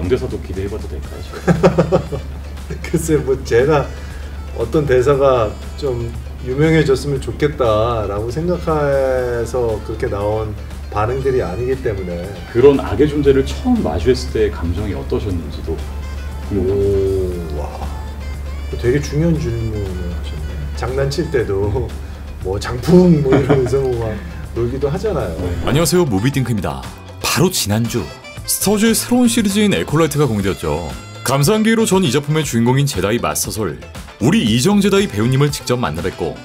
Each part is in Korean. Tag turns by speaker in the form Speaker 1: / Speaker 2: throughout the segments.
Speaker 1: 명대사도 기대해봐도 될까요?
Speaker 2: 글쎄 뭐 제가 어떤 대사가 좀 유명해졌으면 좋겠다라고 생각해서 그렇게 나온 반응들이 아니기 때문에.
Speaker 1: 그런 악의 존재를 처음 마주했을 때의 감정이 어떠셨는지도 궁금합니다.
Speaker 2: 와, 되게 중요한 질문을 하셨네. 장난칠 때도 뭐 장풍 뭐 이러면서 막 놀기도 하잖아요.
Speaker 3: 안녕하세요, 무비띵크입니다. 바로 지난주 스타워즈의 새로운 시리즈인 에콜라이트가 공개되었죠. 감사한 기회로 전 이 작품의 주인공인 제다이 마스터솔 우리 이정 제다이 배우님을 직접 만나 뵙고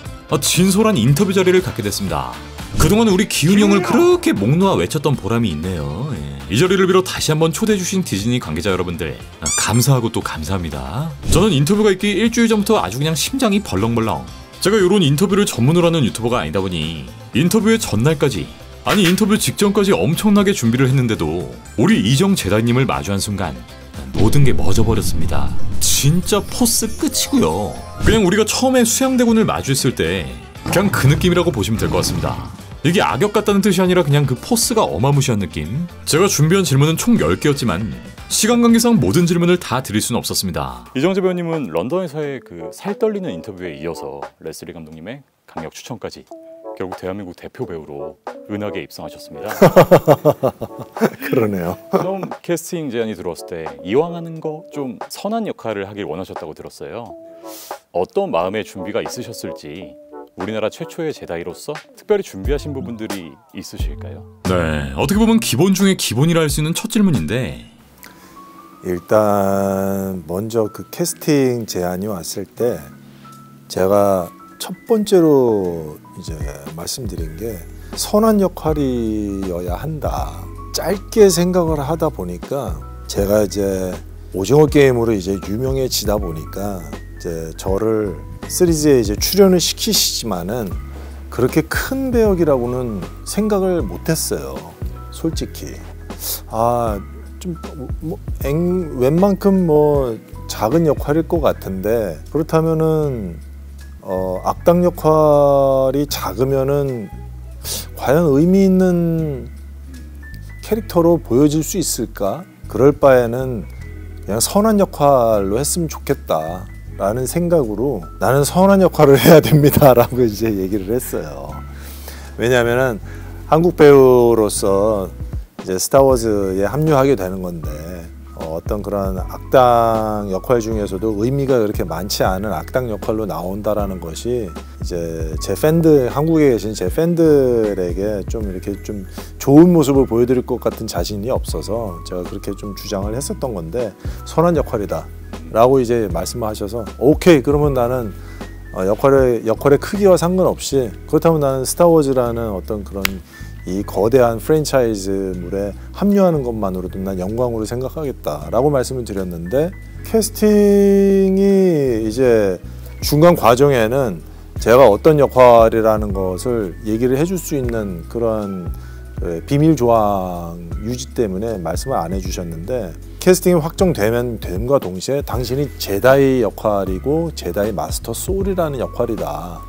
Speaker 3: 진솔한 인터뷰 자리를 갖게 됐습니다. 그동안 우리 기훈이 형을 그렇게 목 놓아 외쳤던 보람이 있네요. 이 자리를 빌어 다시 한번 초대해주신 디즈니 관계자 여러분들 감사하고 또 감사합니다. 저는 인터뷰가 있기 일주일 전부터 아주 그냥 심장이 벌렁벌렁. 제가 이런 인터뷰를 전문으로 하는 유튜버가 아니다 보니 인터뷰의 전날까지, 아니 인터뷰 직전까지 엄청나게 준비를 했는데도 우리 이정 제다이님을 마주한 순간 모든 게 멎어버렸습니다. 진짜 포스 끝이고요. 그냥 우리가 처음에 수양대군을 마주했을 때 그냥 그 느낌이라고 보시면 될 것 같습니다. 이게 악역 같다는 뜻이 아니라 그냥 그 포스가 어마무시한 느낌? 제가 준비한 질문은 총 10개였지만 시간 관계상 모든 질문을 다 드릴 수는 없었습니다. 이정재 배우님은 런던에서의 그 살 떨리는 인터뷰에 이어서 레슬리 감독님의 강력 추천까지 결국 대한민국 대표 배우로 은하계에 입성하셨습니다.
Speaker 2: 그러네요.
Speaker 3: 처음 캐스팅 제안이 들어왔을 때 이왕 하는 거 좀 선한 역할을 하길 원하셨다고 들었어요. 어떤 마음의 준비가 있으셨을지, 우리나라 최초의 제다이로서 특별히 준비하신 부분들이 있으실까요? 네, 어떻게 보면 기본 중에 기본이라 할 수 있는 첫 질문인데,
Speaker 2: 일단 먼저 그 캐스팅 제안이 왔을 때 제가 첫 번째로 이제 말씀드린 게 선한 역할이어야 한다. 짧게 생각을 하다 보니까 제가 이제 오징어 게임으로 이제 유명해지다 보니까 이제 저를 시리즈에 이제 출연을 시키시지만은 그렇게 큰 배역이라고는 생각을 못했어요. 솔직히 좀 웬만큼 뭐 작은 역할일 것 같은데, 그렇다면은 악당 역할이 작으면은 과연 의미 있는 캐릭터로 보여질 수 있을까? 그럴 바에는 그냥 선한 역할로 했으면 좋겠다 라는 생각으로 나는 선한 역할을 해야 됩니다 라고 이제 얘기를 했어요. 왜냐하면은 한국 배우로서 이제 스타워즈에 합류하게 되는 건데 어떤 그런 악당 역할 중에서도 의미가 그렇게 많지 않은 악당 역할로 나온다라는 것이 이제 제 팬들, 한국에 계신 제 팬들에게 좀 이렇게 좀 좋은 모습을 보여드릴 것 같은 자신이 없어서 제가 그렇게 좀 주장을 했었던 건데, 선한 역할이다 라고 이제 말씀하셔서 오케이, 그러면 나는 역할의 크기와 상관없이, 그렇다면 나는 스타워즈라는 어떤 그런 이 거대한 프랜차이즈물에 합류하는 것만으로도 난 영광으로 생각하겠다라고 말씀을 드렸는데, 캐스팅이 이제 중간 과정에는 제가 어떤 역할이라는 것을 얘기를 해줄 수 있는 그런 비밀 조항 유지 때문에 말씀을 안 해주셨는데, 캐스팅이 확정됨과 동시에 당신이 제다이 역할이고 제다이 마스터 소울이라는 역할이다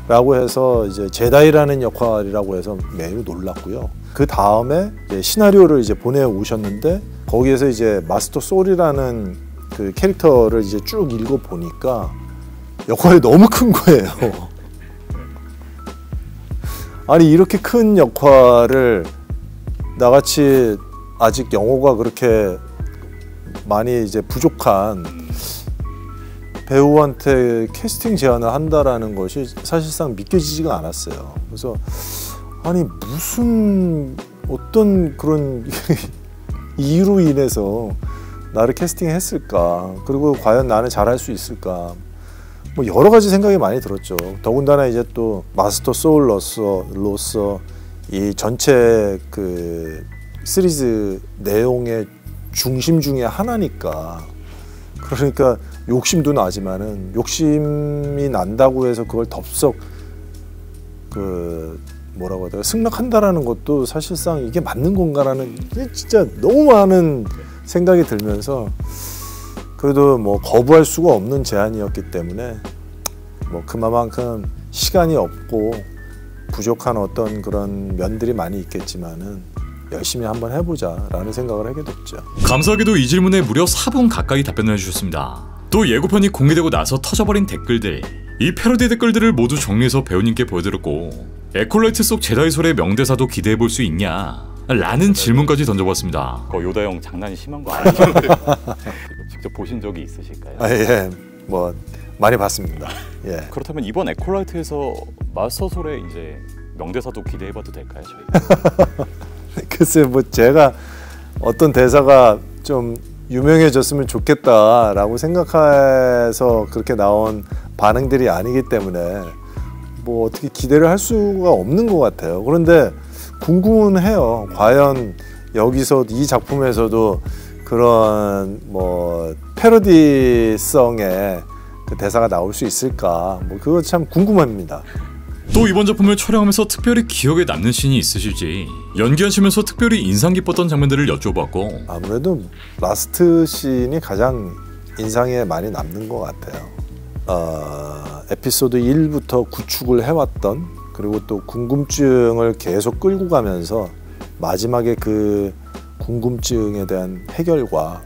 Speaker 2: 라고 해서 이제 제다이라는 역할이라고 해서 매우 놀랐고요. 그 다음에 시나리오를 이제 보내오셨는데 거기에서 이제 마스터 소울이라는 그 캐릭터를 이제 쭉 읽어 보니까 역할이 너무 큰 거예요. 아니 이렇게 큰 역할을 나같이 아직 영어가 그렇게 많이 이제 부족한 배우한테 캐스팅 제안을 한다라는 것이 사실상 믿겨지지가 않았어요. 그래서 아니 무슨 어떤 그런 이유로 인해서 나를 캐스팅했을까? 그리고 과연 나는 잘할 수 있을까? 뭐 여러 가지 생각이 많이 들었죠. 더군다나 이제 또 마스터 소울로서 이 전체 그 시리즈 내용의 중심 중에 하나니까, 그러니까 욕심도 나지만은 욕심이 난다고 해서 그걸 덥석 그 뭐라고 해야 되나 승낙한다라는 것도 사실상 이게 맞는 건가라는 진짜 너무 많은 생각이 들면서, 그래도 뭐 거부할 수가 없는 제안이었기 때문에 뭐 그만큼 시간이 없고 부족한 어떤 그런 면들이 많이 있겠지만은 열심히 한번 해보자라는 생각을 하게 됐죠.
Speaker 3: 감사하게도 이 질문에 무려 4분 가까이 답변을 해주셨습니다. 또 예고편이 공개되고 나서 터져버린 댓글들, 이 패러디 댓글들을 모두 정리해서 배우님께 보여드렸고 에콜라이트 속 제다이 솔의 명대사도 기대해볼 수 있냐? 라는 질문까지 던져봤습니다.
Speaker 1: 요다 형 장난이 심한 거 아니죠? 직접 보신 적이 있으실까요?
Speaker 2: 예, 뭐 많이 봤습니다. 예.
Speaker 1: 그렇다면 이번 에콜라이트에서 마스터솔의 이제 명대사도 기대해봐도 될까요, 저희?
Speaker 2: 글쎄, 뭐 제가 어떤 대사가 좀 유명해졌으면 좋겠다라고 생각해서 그렇게 나온 반응들이 아니기 때문에 뭐 어떻게 기대를 할 수가 없는 것 같아요. 그런데 궁금은 해요. 과연 여기서 이 작품에서도 그런 뭐 패러디성의 그 대사가 나올 수 있을까? 뭐 그거 참 궁금합니다.
Speaker 3: 또 이번 작품을 촬영하면서 특별히 기억에 남는 씬이 있으실지, 연기하시면서 특별히 인상 깊었던 장면들을 여쭤봤고,
Speaker 2: 아무래도 라스트 씬이 가장 인상에 많이 남는 것 같아요. 에피소드 1부터 구축을 해왔던, 그리고 또 궁금증을 계속 끌고 가면서 마지막에 그 궁금증에 대한 해결과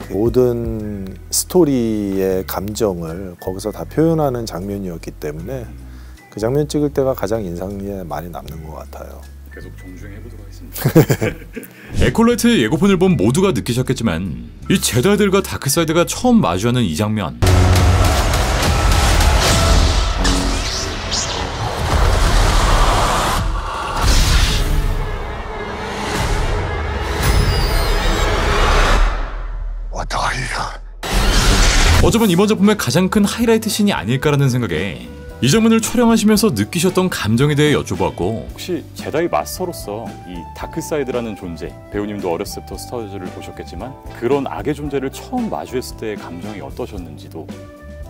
Speaker 2: 모든 스토리의 감정을 거기서 다 표현하는 장면이었기 때문에 그 장면 찍을 때가 가장 인상에 많이 남는 것 같아요.
Speaker 1: 계속 정중해보도록 하겠습니다.
Speaker 3: 에콜라이트의 예고편을 본 모두가 느끼셨겠지만 이 제다이들과 다크사이드가 처음 마주하는 이 장면, 어쩌면 이번 작품의 가장 큰 하이라이트 씬이 아닐까라는 생각에 이 장면을 촬영하시면서 느끼셨던 감정에 대해 여쭤보았고,
Speaker 1: 혹시 제다이 마스터로서 이 다크사이드라는 존재, 배우님도 어렸을 때부터 스타워즈를 보셨겠지만 그런 악의 존재를 처음 마주했을 때의 감정이 어떠셨는지도.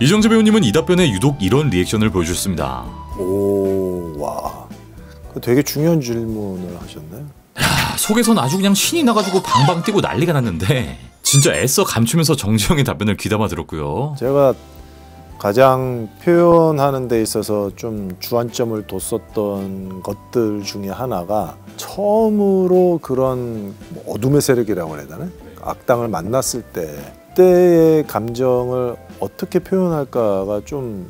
Speaker 3: 이정재 배우님은 이 답변에 유독 이런 리액션을 보여주셨습니다.
Speaker 2: 오, 와, 되게 중요한 질문을 하셨네.
Speaker 3: 야, 속에선 아주 그냥 신이 나가지고 방방 뛰고 난리가 났는데 진짜 애써 감추면서 정지영의 답변을 귀담아 들었고요.
Speaker 2: 제가 가장 표현하는 데 있어서 좀 주안점을 뒀었던 것들 중에 하나가 처음으로 그런 어둠의 세력이라고 해야 되나? 악당을 만났을 때의 감정을 어떻게 표현할까가 좀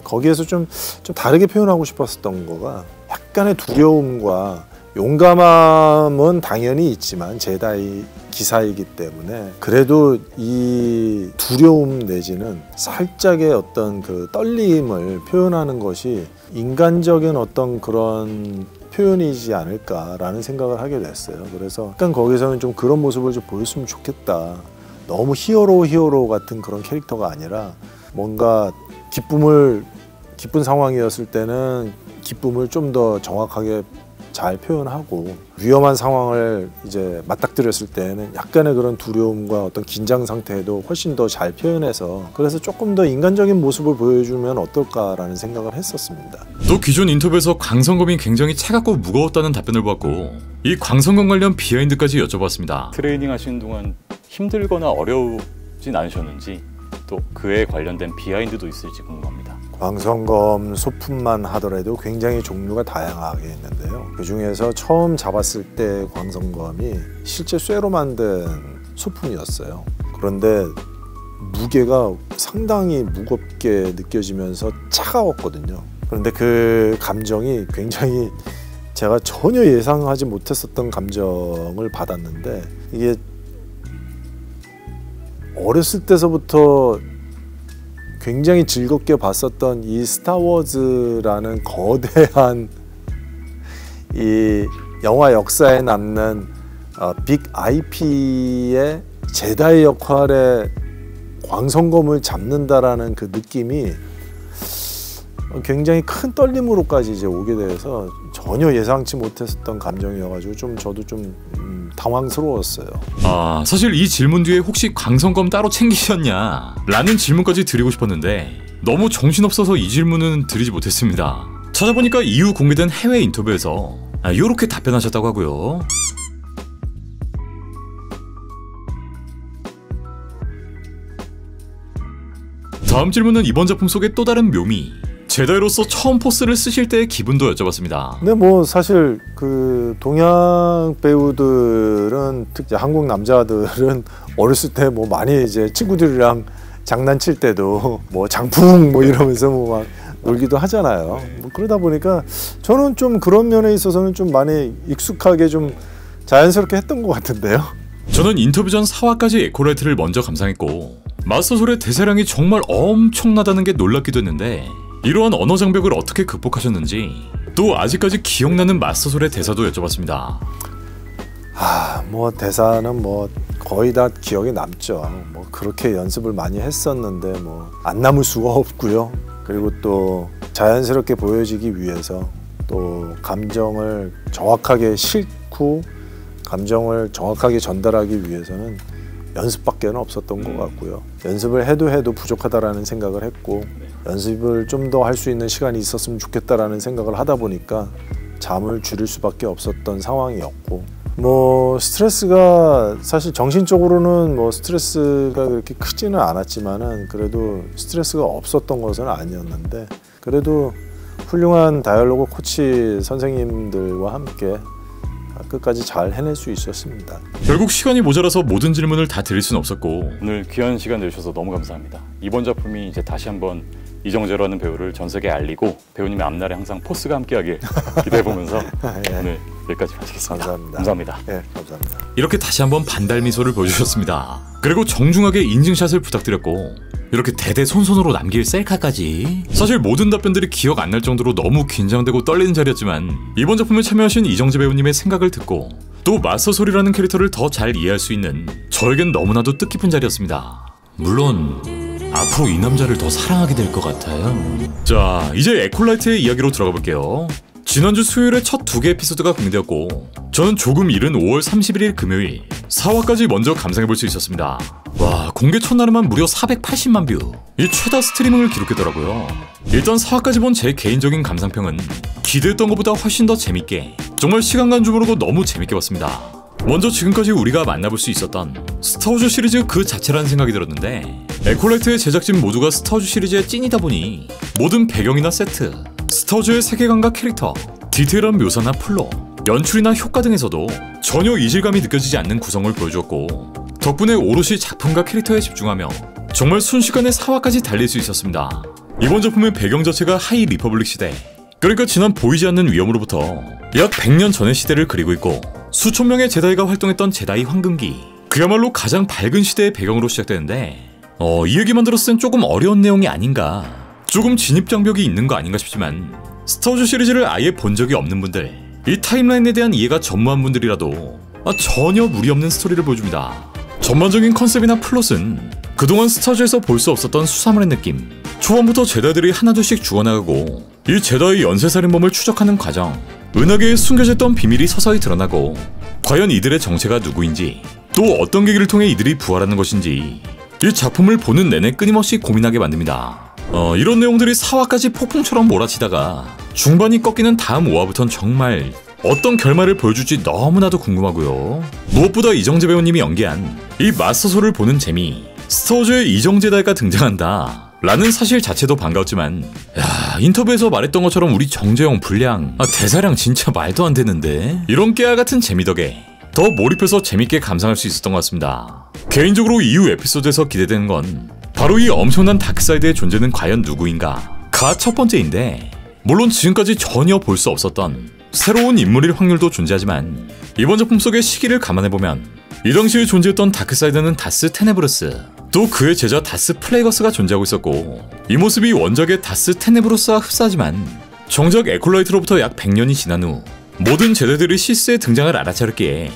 Speaker 2: 거기에서 좀 다르게 표현하고 싶었던 거가 약간의 두려움과 용감함은 당연히 있지만 제다이 기사이기 때문에 그래도 이 두려움 내지는 살짝의 어떤 그 떨림을 표현하는 것이 인간적인 어떤 그런 표현이지 않을까라는 생각을 하게 됐어요. 그래서 약간 거기서는 좀 그런 모습을 좀 보였으면 좋겠다. 너무 히어로 같은 그런 캐릭터가 아니라 뭔가 기쁜 상황이었을 때는 기쁨을 좀 더 정확하게 잘 표현하고 위험한 상황을 이제 맞닥뜨렸을 때는 약간의 그런 두려움과 어떤 긴장 상태에도 훨씬 더 잘 표현해서 그래서 조금 더 인간적인 모습을 보여주면 어떨까라는 생각을 했었습니다.
Speaker 3: 또 기존 인터뷰에서 광선검이 굉장히 차갑고 무거웠다는 답변을 받고 이 광선검 관련 비하인드까지 여쭤봤습니다.
Speaker 1: 트레이닝 하시는 동안 힘들거나 어려우진 않으셨는지 또 그에 관련된 비하인드도 있을지 궁금합니다.
Speaker 2: 광선검 소품만 하더라도 굉장히 종류가 다양하게 있는데요. 그 중에서 처음 잡았을 때 광선검이 실제 쇠로 만든 소품이었어요. 그런데 무게가 상당히 무겁게 느껴지면서 차가웠거든요. 그런데 그 감정이 굉장히 제가 전혀 예상하지 못했었던 감정을 받았는데 이게 어렸을 때서부터 굉장히 즐겁게 봤었던 이 스타워즈라는 거대한 이 영화 역사에 남는 빅 IP의 제다이 역할에 광선검을 잡는다라는 그 느낌이 굉장히 큰 떨림으로까지 이제 오게 돼서 전혀 예상치 못했었던 감정이어가지고 저도 좀 당황스러웠어요.
Speaker 3: 사실 이 질문 뒤에 혹시 광선검 따로 챙기셨냐? 라는 질문까지 드리고 싶었는데 너무 정신없어서 이 질문은 드리지 못했습니다. 찾아보니까 이후 공개된 해외 인터뷰에서 이렇게 답변하셨다고 하고요. 다음 질문은 이번 작품 속의 또 다른 묘미, 제다이로서 처음 포스를 쓰실 때의 기분도 여쭤봤습니다.
Speaker 2: 근데 뭐 사실 그 동양 배우들은 특히 한국 남자들은 어렸을 때 뭐 많이 이제 친구들이랑 장난칠 때도 뭐 장풍 뭐 이러면서 뭐 막 놀기도 하잖아요. 뭐 그러다 보니까 저는 좀 그런 면에 있어서는 좀 많이 익숙하게 좀 자연스럽게 했던 것 같은데요.
Speaker 3: 저는 인터뷰 전 4화까지 에코라이트를 먼저 감상했고 마스터솔의 대사량이 정말 엄청나다는 게 놀랍기도 했는데 이러한 언어 장벽을 어떻게 극복하셨는지 또 아직까지 기억나는 마스터솔의 대사도 여쭤봤습니다.
Speaker 2: 뭐 대사는 뭐 거의 다 기억에 남죠. 뭐 그렇게 연습을 많이 했었는데 뭐 안 남을 수가 없고요. 그리고 또 자연스럽게 보여지기 위해서 또 감정을 정확하게 싣고 감정을 정확하게 전달하기 위해서는 연습밖에 없었던 것 같고요. 연습을 해도 부족하다라는 생각을 했고 연습을 좀 더 할 수 있는 시간이 있었으면 좋겠다라는 생각을 하다 보니까 잠을 줄일 수밖에 없었던 상황이었고 뭐 스트레스가 사실 정신적으로는 뭐 스트레스가 그렇게 크지는 않았지만은 그래도 스트레스가 없었던 것은 아니었는데 그래도 훌륭한 다이얼로그 코치 선생님들과 함께 끝까지 잘 해낼 수 있었습니다.
Speaker 3: 결국 시간이 모자라서 모든 질문을 다 드릴 수는 없었고
Speaker 1: 오늘 귀한 시간 내주셔서 너무 감사합니다. 이번 작품이 이제 다시 한번 이정재라는 배우를 전 세계에 알리고 배우님의 앞날에 항상 포스가 함께하길 기대해보면서
Speaker 2: 예.
Speaker 1: 오늘 여기까지 마치겠습니다.
Speaker 2: 감사합니다.
Speaker 1: 감사합니다.
Speaker 2: 예, 감사합니다.
Speaker 3: 이렇게 다시 한번 반달 미소를 보여주셨습니다. 그리고 정중하게 인증샷을 부탁드렸고 이렇게 대대손손으로 남길 셀카까지 사실 모든 답변들이 기억 안 날 정도로 너무 긴장되고 떨리는 자리였지만 이번 작품에 참여하신 이정재 배우님의 생각을 듣고 또 마스터솔이라는 캐릭터를 더 잘 이해할 수 있는 저에겐 너무나도 뜻깊은 자리였습니다. 물론 앞으로 이 남자를 더 사랑하게 될 것 같아요. 자, 이제 에콜라이트의 이야기로 들어가 볼게요. 지난주 수요일에 첫 2개 에피소드가 공개되었고 저는 조금 이른 5월 31일 금요일 4화까지 먼저 감상해볼 수 있었습니다. 와, 공개 첫날에만 무려 480만 뷰, 이 최다 스트리밍을 기록했더라고요. 일단 4화까지 본 제 개인적인 감상평은 기대했던 것보다 훨씬 더 재밌게, 정말 시간 간 줄 모르고 너무 재밌게 봤습니다. 먼저 지금까지 우리가 만나볼 수 있었던 스타워즈 시리즈 그 자체라는 생각이 들었는데 에콜라이트의 제작진 모두가 스타워즈 시리즈의 찐이다 보니 모든 배경이나 세트, 스타워즈의 세계관과 캐릭터, 디테일한 묘사나 플롯, 연출이나 효과 등에서도 전혀 이질감이 느껴지지 않는 구성을 보여주었고 덕분에 오롯이 작품과 캐릭터에 집중하며 정말 순식간에 4화까지 달릴 수 있었습니다. 이번 작품의 배경 자체가 하이 리퍼블릭 시대, 그러니까 지난 보이지 않는 위험으로부터 약 100년 전의 시대를 그리고 있고 수천 명의 제다이가 활동했던 제다이 황금기, 그야말로 가장 밝은 시대의 배경으로 시작되는데 이 얘기만 들었을 땐 조금 어려운 내용이 아닌가, 조금 진입장벽이 있는 거 아닌가 싶지만 스타워즈 시리즈를 아예 본 적이 없는 분들, 이 타임라인에 대한 이해가 전무한 분들이라도 전혀 무리 없는 스토리를 보여줍니다. 전반적인 컨셉이나 플롯은 그동안 스타워즈에서 볼 수 없었던 수사물의 느낌, 초반부터 제다이들이 하나둘씩 죽어나가고 이 제다이 연쇄살인범을 추적하는 과정, 은하계에 숨겨져 있던 비밀이 서서히 드러나고 과연 이들의 정체가 누구인지, 또 어떤 계기를 통해 이들이 부활하는 것인지 이 작품을 보는 내내 끊임없이 고민하게 만듭니다. 이런 내용들이 4화까지 폭풍처럼 몰아치다가 중반이 꺾이는 다음 5화부터는 정말 어떤 결말을 보여줄지 너무나도 궁금하고요. 무엇보다 이정재 배우님이 연기한 이 마스터솔을 보는 재미, 스타워즈에 이정재 달가 등장한다 라는 사실 자체도 반가웠지만 인터뷰에서 말했던 것처럼 우리 정재영 분량, 대사량 진짜 말도 안 되는데, 이런 깨알같은 재미 덕에 더 몰입해서 재밌게 감상할 수 있었던 것 같습니다. 개인적으로 이후 에피소드에서 기대되는 건 바로 이 엄청난 다크사이드의 존재는 과연 누구인가 가 첫 번째인데, 물론 지금까지 전혀 볼 수 없었던 새로운 인물일 확률도 존재하지만 이번 작품 속의 시기를 감안해보면 이 당시에 존재했던 다크사이드는 다스 테네브루스, 또 그의 제자 다스 플레이거스가 존재하고 있었고 이 모습이 원작의 다스 테네브루스와 흡사하지만 정작 에콜라이트로부터 약 100년이 지난 후 모든 제자들이 시스의 등장을 알아차렸기에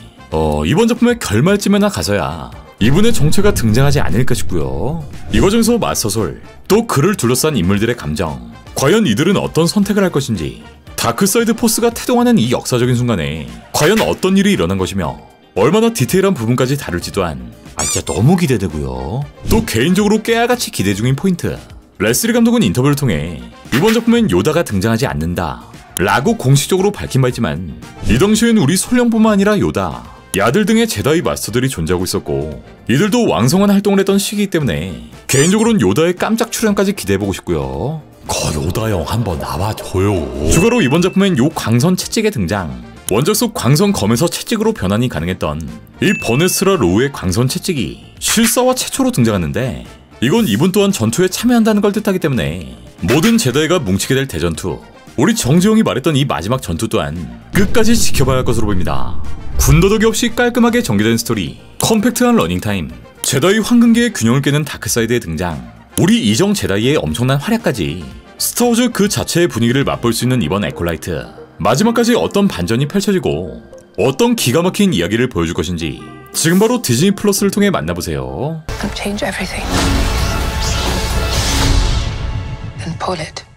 Speaker 3: 이번 작품의 결말쯤에나 가서야 이분의 정체가 등장하지 않을까 싶고요. 이 과정에서 마스터솔, 또 그를 둘러싼 인물들의 감정, 과연 이들은 어떤 선택을 할 것인지, 다크사이드 포스가 태동하는 이 역사적인 순간에 과연 어떤 일이 일어난 것이며 얼마나 디테일한 부분까지 다룰지 또한 진짜 너무 기대되고요. 또 개인적으로 깨알같이 기대 중인 포인트, 레슬리 감독은 인터뷰를 통해 이번 작품엔 요다가 등장하지 않는다 라고 공식적으로 밝힌 바 있지만 이 당시엔 우리 솔령뿐만 아니라 요다, 야들 등의 제다이 마스터들이 존재하고 있었고 이들도 왕성한 활동을 했던 시기이기 때문에 개인적으로는 요다의 깜짝 출연까지 기대해보고 싶고요. 요다형 한번 나와줘요. 추가로 이번 작품엔 요 광선 채찍의 등장. 원작 속 광선 검에서 채찍으로 변환이 가능했던 이 버네스라 로우의 광선 채찍이 실사화 최초로 등장하는데, 이건 이분 또한 전투에 참여한다는 걸 뜻하기 때문에 모든 제다이가 뭉치게 될 대전투, 우리 정지용이 말했던 이 마지막 전투 또한 끝까지 지켜봐야 할 것으로 보입니다. 군더더기 없이 깔끔하게 전개된 스토리, 컴팩트한 러닝타임, 제다이 황금계의 균형을 깨는 다크사이드의 등장, 우리 이정 제다이의 엄청난 활약까지 스타워즈 그 자체의 분위기를 맛볼 수 있는 이번 에콜라이트. 마지막까지 어떤 반전이 펼쳐지고 어떤 기가 막힌 이야기를 보여줄 것인지 지금 바로 디즈니 플러스를 통해 만나보세요.
Speaker 4: Change everything and pull it.